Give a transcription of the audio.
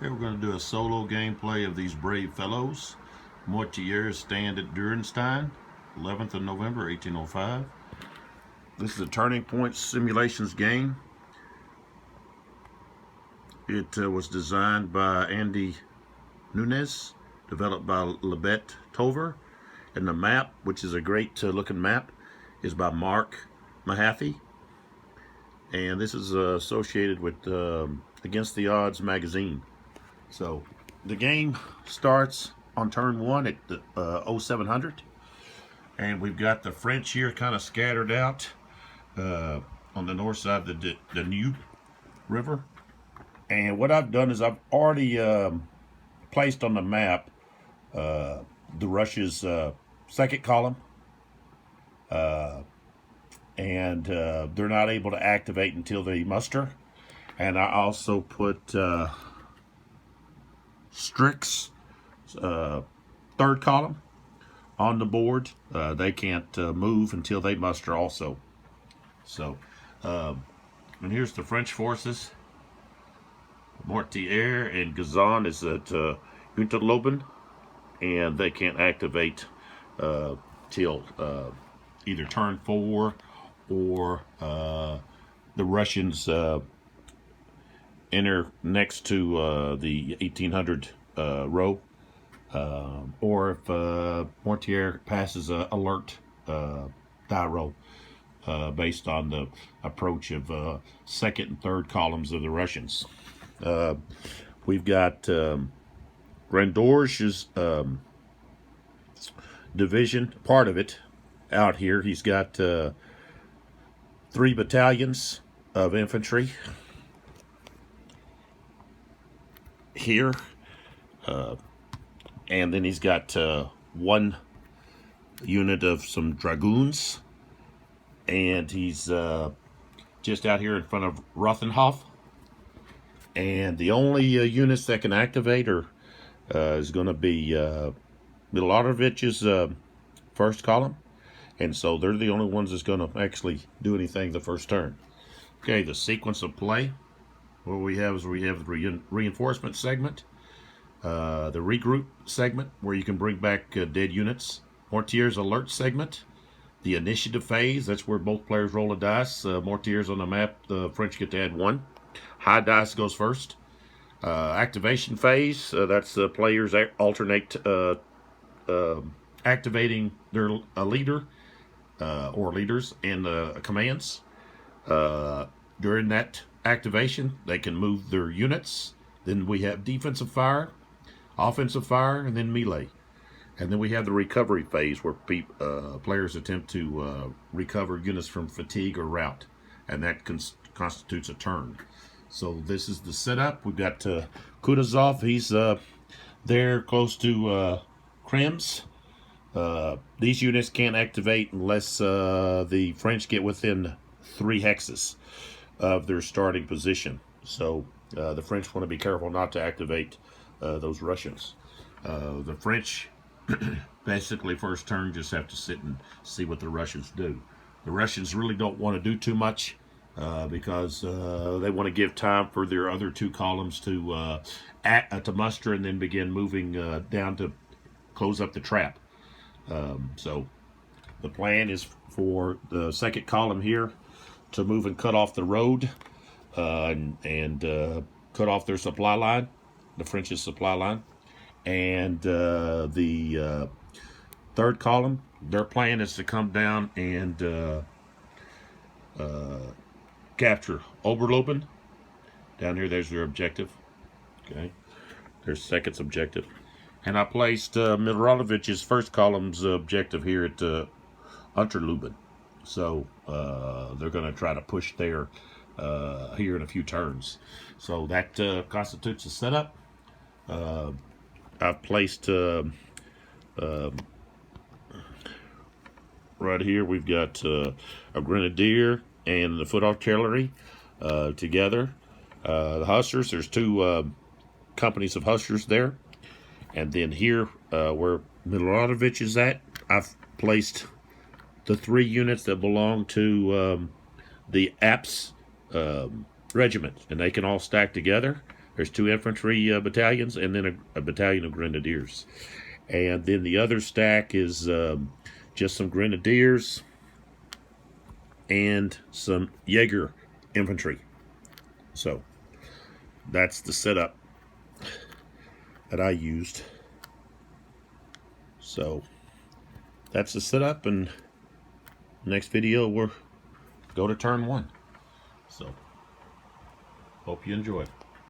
Here we're going to do a solo gameplay of these brave fellows. Mortier stand at Durenstein, 11th of November, 1805. This is a Turning Point Simulations game. It was designed by Andy Nunes, developed by Lebet Tover, and the map, which is a great looking map, is by Mark Mahaffey. And this is associated with Against the Odds magazine. So the game starts on turn one at the 0700, and we've got the French here kind of scattered out on the north side of the Danube River. And what I've done is I've already placed on the map the Russia's second column, and they're not able to activate until they muster. And I also put Strick's third column on the board. They can't move until they muster also. So, and here's the French forces. Mortier and Gazan is at Unterloben, and they can't activate till either turn 4 or the Russians enter next to the 1800 row, or if Mortier passes a alert die row based on the approach of second and third columns of the Russians. We've got Grandorge's division, part of it, out here. He's got 3 battalions of infantry here, and then he's got 1 unit of some dragoons, and he's just out here in front of Rothenhof. And the only units that can activate is going to be Milotovic's first column, and so they're the only ones that's going to actually do anything the first turn. Okay, the sequence of play. What we have is the reinforcement segment, the regroup segment where you can bring back dead units, Mortier's alert segment, the initiative phase. That's where both players roll a dice. Mortier's on the map. The French get to add 1. High dice goes first. Activation phase. That's the players alternate activating their leader or leaders and commands. During that activation, they can move their units. Then we have defensive fire, offensive fire, and then melee. And then we have the recovery phase where players attempt to recover units from fatigue or rout, and that constitutes a turn. So this is the setup. We've got Kutuzov. He's there close to Krems. These units can't activate unless the French get within 3 hexes of their starting position. So the French want to be careful not to activate those Russians. The French basically first turn just have to sit and see what the Russians do. The Russians really don't want to do too much because they want to give time for their other 2 columns to muster and then begin moving down to close up the trap. So the plan is for the second column here to move and cut off the road and cut off their supply line, the French's supply line. And the third column, their plan is to come down and capture Oberlopen. Down here, there's their objective. Okay, their second's objective. And I placed Milotovic's first column's objective here at Unterluben. So they're going to try to push there here in a few turns. So that constitutes a setup. I've placed right here, we've got a grenadier and the foot artillery together. The hussars, there's 2 companies of hussars there. And then here, where Milotovic is at, I've placed the 3 units that belong to the Apps regiment, and they can all stack together. There's 2 infantry battalions and then a battalion of grenadiers. And then the other stack is just some grenadiers and some Jaeger infantry. So that's the setup that I used. So that's the setup, and next video we'll go to turn 1. So hope you enjoy.